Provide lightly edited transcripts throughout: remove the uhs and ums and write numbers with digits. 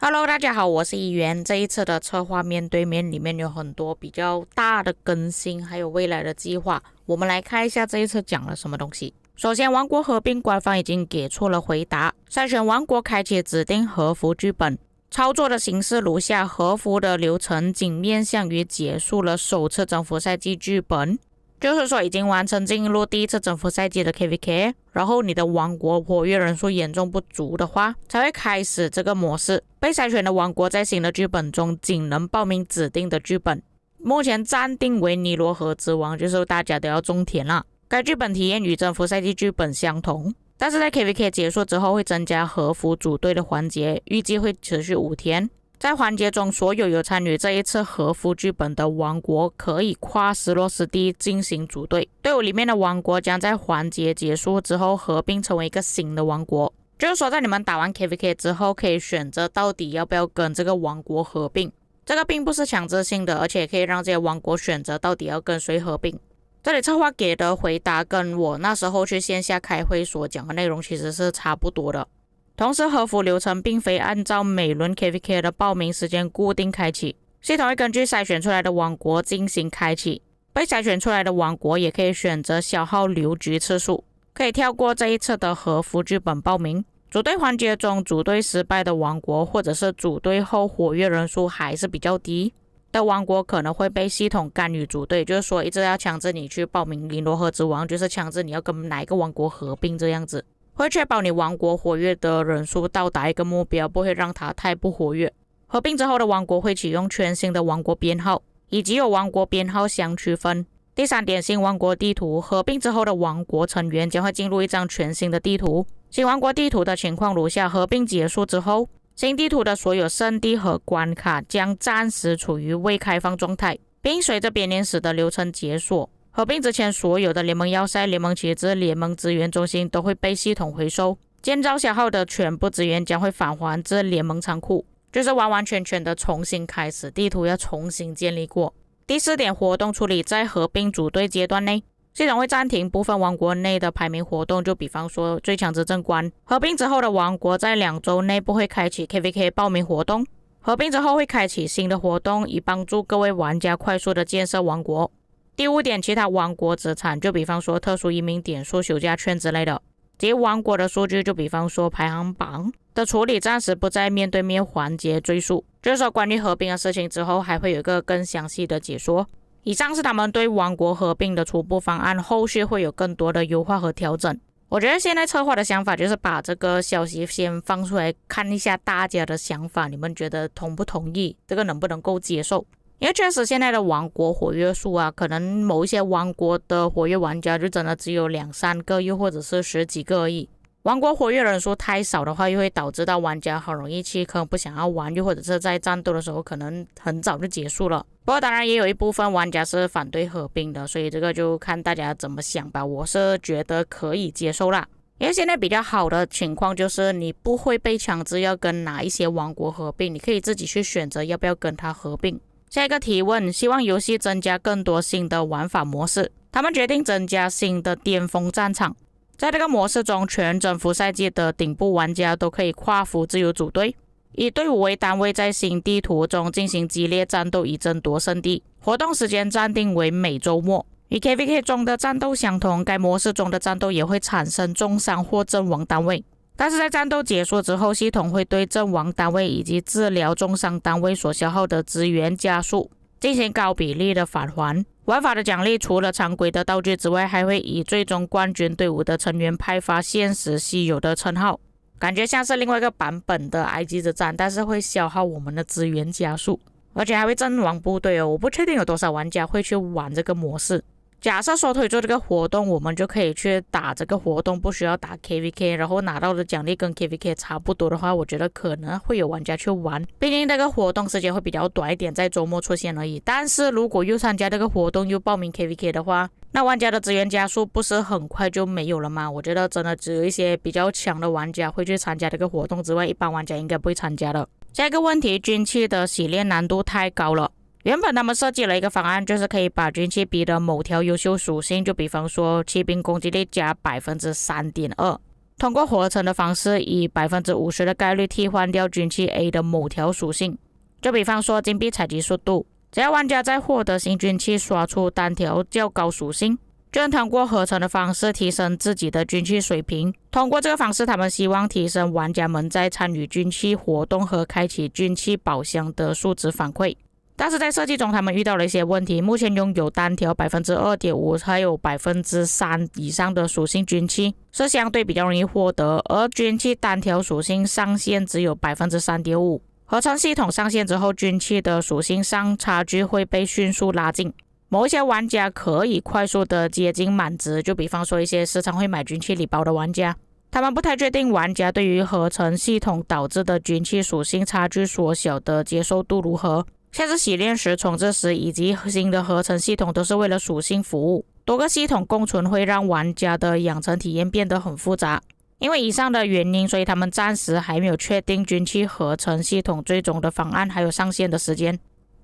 Hello，大家好，我是议员。这一次的策划面对面里面有很多比较大的更新，还有未来的计划。我们来看一下这一次讲了什么东西。首先，王国合并官方已经给出了回答，筛选王国开启指定和服剧本。操作的形式如下：和服的流程仅面向于结束了首次征服赛季剧本，就是说已经完成进入第一次征服赛季的 KVK， 然后你的王国活跃人数严重不足的话，才会开始这个模式。被筛选的王国在新的剧本中仅能报名指定的剧本，目前暂定为尼罗河之王，就是大家都要种田了。该剧本体验与征服赛季剧本相同，但是在 KVK 结束之后会增加和服组队的环节，预计会持续5天。在环节中，所有参与这一次和服剧本的王国可以跨斯洛斯地进行组队，队伍里面的王国将在环节结束之后合并成为一个新的王国。就是说在你们打完 KVK 之后，可以选择到底要不要跟这个王国合并，这个并不是强制性的，而且可以让这些王国选择到底要跟谁合并。这里策划给的回答跟我那时候去线下开会所讲的内容其实是差不多的。同时，和服流程并非按照每轮 KVK 的报名时间固定开启，系统会根据筛选出来的王国进行开启。被筛选出来的王国也可以选择消耗留局次数，可以跳过这一次的和服剧本报名。组队环节中，组队失败的王国或者是组队后活跃人数还是比较低的王国，可能会被系统干预组队，就是说一直要强制你去报名尼罗河之王，就是强制你要跟哪一个王国合并这样子。会确保你王国活跃的人数到达一个目标，不会让它太不活跃。合并之后的王国会启用全新的王国编号，以及有王国编号相区分。第三点，新王国地图。合并之后的王国成员将会进入一张全新的地图。新王国地图的情况如下：合并结束之后，新地图的所有圣地和关卡将暂时处于未开放状态，并随着编年史的流程解锁。合并之前，所有的联盟要塞、联盟旗帜、联盟资源中心都会被系统回收，建造消耗的全部资源将会返还至联盟仓库，就是完完全全的重新开始，地图要重新建立过。第四点，活动处理。在合并组队阶段内，系统会暂停部分王国内的排名活动，就比方说最强执政官。合并之后的王国在2周内不会开启 KVK 报名活动，合并之后会开启新的活动，以帮助各位玩家快速的建设王国。第5点，其他王国资产，就比方说特殊移民点数、休假券之类的。及王国的数据，就比方说排行榜的处理，暂时不在面对面环节赘述。就是说关于合并的事情之后还会有一个更详细的解说。以上是他们对王国合并的初步方案，后续会有更多的优化和调整。我觉得现在策划的想法就是把这个消息先放出来，看一下大家的想法，你们觉得同不同意，这个能不能够接受。因为确实现在的王国活跃数啊，可能某一些王国的活跃玩家就真的只有2-3个，又或者是10几个而已。王国活跃人数太少的话，又会导致到玩家很容易弃坑，不想要玩，又或者是在战斗的时候可能很早就结束了。不过当然也有一部分玩家是反对合并的，所以这个就看大家怎么想吧。我是觉得可以接受啦，因为现在比较好的情况就是你不会被强制要跟哪一些王国合并，你可以自己去选择要不要跟他合并。下一个提问，希望游戏增加更多新的玩法模式。他们决定增加新的巅峰战场，在这个模式中，全征服赛季的顶部玩家都可以跨服自由组队，以队伍为单位在新地图中进行激烈战斗，以争夺胜地。活动时间暂定为每周末。与 KVK 中的战斗相同，该模式中的战斗也会产生重伤或阵亡单位。但是在战斗结束之后，系统会对阵亡单位以及治疗重伤单位所消耗的资源加速进行高比例的返还。玩法的奖励除了常规的道具之外，还会以最终冠军队伍的成员派发现实稀有的称号，感觉像是另外一个版本的埃及之战，但是会消耗我们的资源加速，而且还会阵亡部队哦。我不确定有多少玩家会去玩这个模式。假设说推出这个活动，我们就可以去打这个活动，不需要打 KVK， 然后拿到的奖励跟 KVK 差不多的话，我觉得可能会有玩家去玩。毕竟这个活动时间会比较短一点，在周末出现而已。但是如果又参加这个活动又报名 KVK 的话，那玩家的资源加速不是很快就没有了吗？我觉得真的只有一些比较强的玩家会去参加这个活动之外，一般玩家应该不会参加的。下一个问题，军器的洗练难度太高了。原本他们设计了一个方案，就是可以把军器逼的某条优秀属性，就比方说骑兵攻击力加 3.2%，通过合成的方式以 50% 的概率替换掉军器 A 的某条属性。就比方说金币采集速度，只要玩家在获得新军器刷出单条较高属性，就能通过合成的方式提升自己的军器水平。通过这个方式，他们希望提升玩家们在参与军器活动和开启军器宝箱的数值反馈。但是在设计中，他们遇到了一些问题。目前拥有单条 2.5% 还有 3% 以上的属性军器是相对比较容易获得，而军器单条属性上限只有 3.5%。合成系统上线之后，军器的属性上差距会被迅速拉近。某一些玩家可以快速的接近满值，就比方说一些时常会买军器礼包的玩家，他们不太确定玩家对于合成系统导致的军器属性差距缩小的接受度如何。像是洗练时、重置时以及新的合成系统都是为了属性服务，多个系统共存会让玩家的养成体验变得很复杂。因为以上的原因，所以他们暂时还没有确定军器合成系统最终的方案还有上线的时间。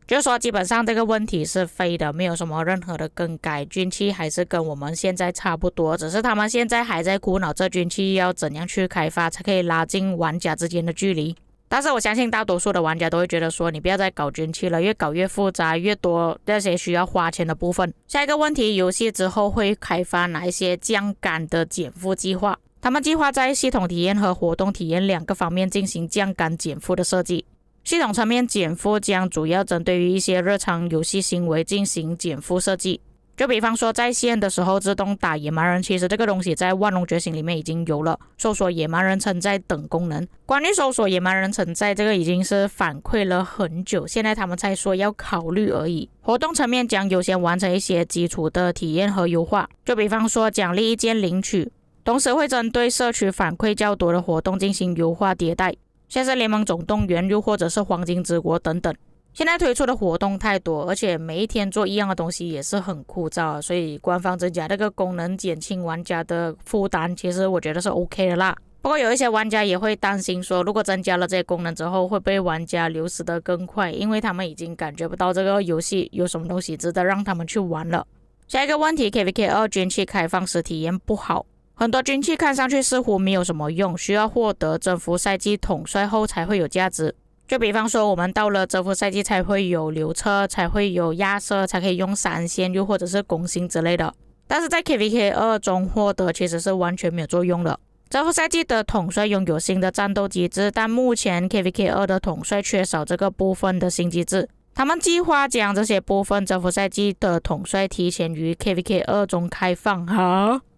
就是说基本上这个问题是废的，没有什么任何的更改，军器还是跟我们现在差不多，只是他们现在还在苦恼这军器要怎样去开发才可以拉近玩家之间的距离。但是我相信大多数的玩家都会觉得说，你不要再搞军器了，越搞越复杂，越多这些需要花钱的部分。下一个问题，游戏之后会开发哪一些降杆的减负计划？他们计划在系统体验和活动体验两个方面进行降杆减负的设计。系统层面减负将主要针对于一些日常游戏行为进行减负设计，就比方说在线的时候自动打野蛮人，其实这个东西在万龙觉醒里面已经有了，搜索野蛮人存在等功能。关于搜索野蛮人存在，这个已经是反馈了很久，现在他们才说要考虑而已。活动层面将优先完成一些基础的体验和优化，就比方说奖励一键领取，同时会针对社区反馈较多的活动进行优化迭代，像是联盟总动员又或者是黄金之国等等。现在推出的活动太多，而且每一天做一样的东西也是很枯燥，所以官方增加这个功能减轻玩家的负担，其实我觉得是 OK 的啦。不过有一些玩家也会担心说，如果增加了这些功能之后，会被玩家流失得更快，因为他们已经感觉不到这个游戏有什么东西值得让他们去玩了。下一个问题， KVK2 军器开放时体验不好，很多军器看上去似乎没有什么用，需要获得征服赛季统帅后才会有价值。就比方说我们到了征服赛季才会有流车，才会有亚瑟，才可以用闪现又或者是攻心之类的，但是在 KVK2 中获得其实是完全没有作用的。征服赛季的统帅拥有新的战斗机制，但目前 KVK2 的统帅缺少这个部分的新机制，他们计划将这些部分征服赛季的统帅提前于 KVK2 中开放，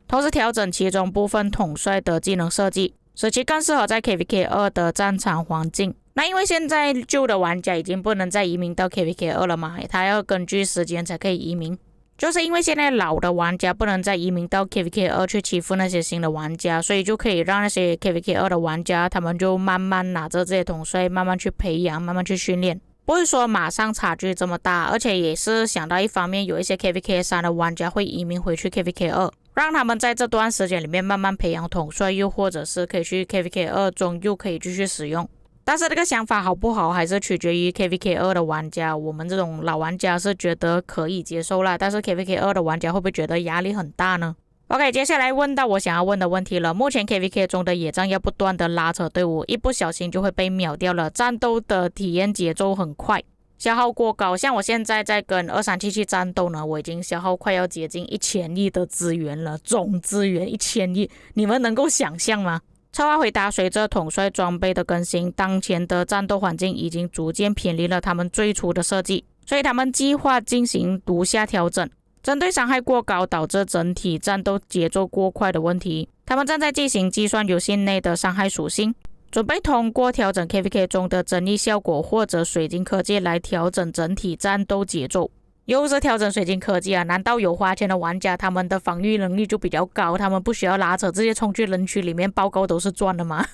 同时调整其中部分统帅的技能设计，使其更适合在 KVK2 的战场环境。那因为现在旧的玩家已经不能再移民到 KVK2 了嘛，他要根据时间才可以移民，就是因为现在老的玩家不能再移民到 KVK2 去欺负那些新的玩家，所以就可以让那些 KVK2 的玩家他们就慢慢拿着这些统帅慢慢去培养，慢慢去训练，不会说马上差距这么大。而且也是想到一方面有一些 KVK3 的玩家会移民回去 KVK2， 让他们在这段时间里面慢慢培养统帅，又或者是可以去 KVK2 中又可以继续使用。但是这个想法好不好还是取决于 KVK2 的玩家，我们这种老玩家是觉得可以接受啦，但是 KVK2 的玩家会不会觉得压力很大呢？ OK， 接下来问到我想要问的问题了。目前 KVK 中的野战要不断的拉扯队伍，一不小心就会被秒掉了，战斗的体验节奏很快，消耗过高。像我现在在跟2377战斗呢，我已经消耗快要接近1000亿的资源了，总资源1000亿，你们能够想象吗？策划回答，随着统帅装备的更新，当前的战斗环境已经逐渐偏离了他们最初的设计，所以他们计划进行如下调整。针对伤害过高导致整体战斗节奏过快的问题，他们正在进行计算游戏内的伤害属性，准备通过调整 KVK 中的增益效果或者水晶科技来调整整体战斗节奏。又是调整水晶科技啊？难道有花钱的玩家他们的防御能力就比较高，他们不需要拉扯，直接冲去人区里面报告都是赚的吗？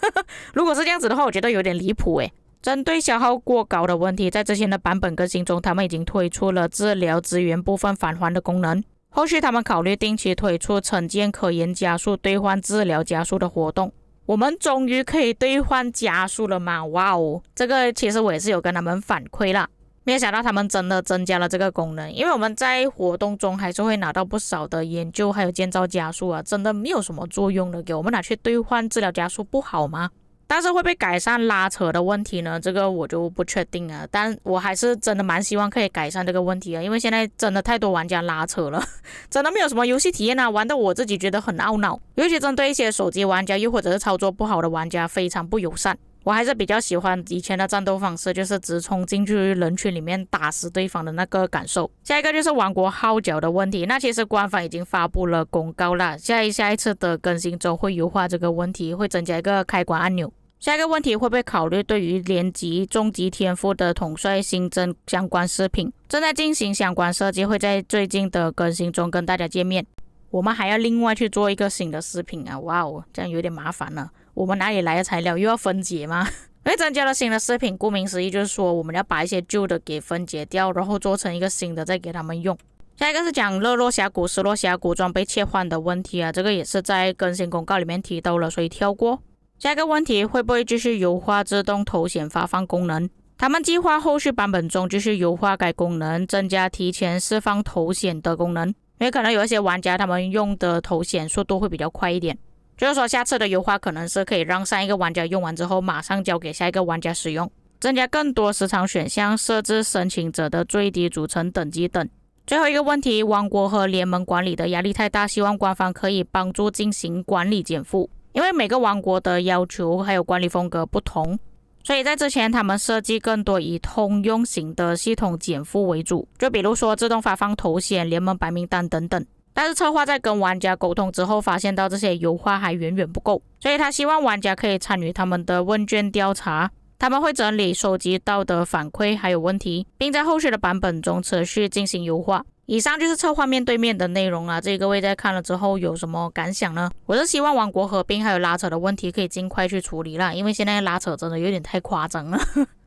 如果是这样子的话，我觉得有点离谱诶。针对消耗过高的问题，在之前的版本更新中，他们已经推出了治疗资源部分返还的功能。后续他们考虑定期推出惩戒科研加速兑换治疗加速的活动。我们终于可以兑换加速了吗？哇哦，这个其实我也是有跟他们反馈啦。没有想到他们真的增加了这个功能，因为我们在活动中还是会拿到不少的研究还有建造加速啊，真的没有什么作用的，给我们拿去兑换治疗加速不好吗？但是会被改善拉扯的问题呢，这个我就不确定了，但我还是真的蛮希望可以改善这个问题啊，因为现在真的太多玩家拉扯了，真的没有什么游戏体验啊，玩的我自己觉得很懊恼，尤其针对一些手机玩家又或者是操作不好的玩家非常不友善。我还是比较喜欢以前的战斗方式，就是直冲进去人群里面打死对方的那个感受。下一个就是王国号角的问题，那其实官方已经发布了公告了，下一次的更新中会优化这个问题，会增加一个开关按钮。下一个问题会不会考虑对于连级、终极天赋的统帅新增相关饰品？正在进行相关设计，会在最近的更新中跟大家见面。我们还要另外去做一个新的饰品啊！哇哦，这样有点麻烦了。我们哪里来的材料又要分解吗？因为增加了新的饰品，顾名思义就是说我们要把一些旧的给分解掉，然后做成一个新的再给他们用。下一个是讲热络峡谷、失落峡谷装备切换的问题啊，这个也是在更新公告里面提到了，所以跳过。下一个问题会不会继续优化自动头衔发放功能？他们计划后续版本中继续优化该功能，增加提前释放头衔的功能，因为可能有一些玩家他们用的头衔速度会比较快一点。就是说下次的优化可能是可以让上一个玩家用完之后马上交给下一个玩家使用，增加更多时长选项，设置申请者的最低组成等级等。最后一个问题，王国和联盟管理的压力太大，希望官方可以帮助进行管理减负，因为每个王国的要求还有管理风格不同，所以在之前他们设计更多以通用型的系统减负为主，就比如说自动发放头衔、联盟白名单等等。但是策划在跟玩家沟通之后，发现到这些优化还远远不够，所以他希望玩家可以参与他们的问卷调查，他们会整理收集到的反馈还有问题，并在后续的版本中持续进行优化。以上就是策划面对面的内容啊，这各位在看了之后有什么感想呢？我是希望王国合并还有拉扯的问题可以尽快去处理啦，因为现在拉扯真的有点太夸张了。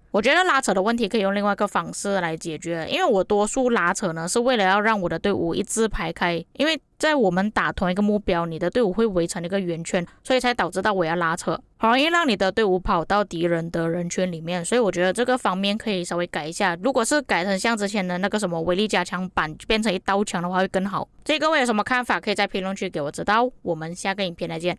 我觉得拉扯的问题可以用另外一个方式来解决，因为我多数拉扯呢是为了要让我的队伍一字排开，因为在我们打同一个目标，你的队伍会围成一个圆圈，所以才导致到我要拉扯，很容易让你的队伍跑到敌人的人圈里面，所以我觉得这个方面可以稍微改一下，如果是改成像之前的那个什么威力加强版变成一刀墙的话会更好。这各位有什么看法可以在评论区给我知道，我们下个影片再见。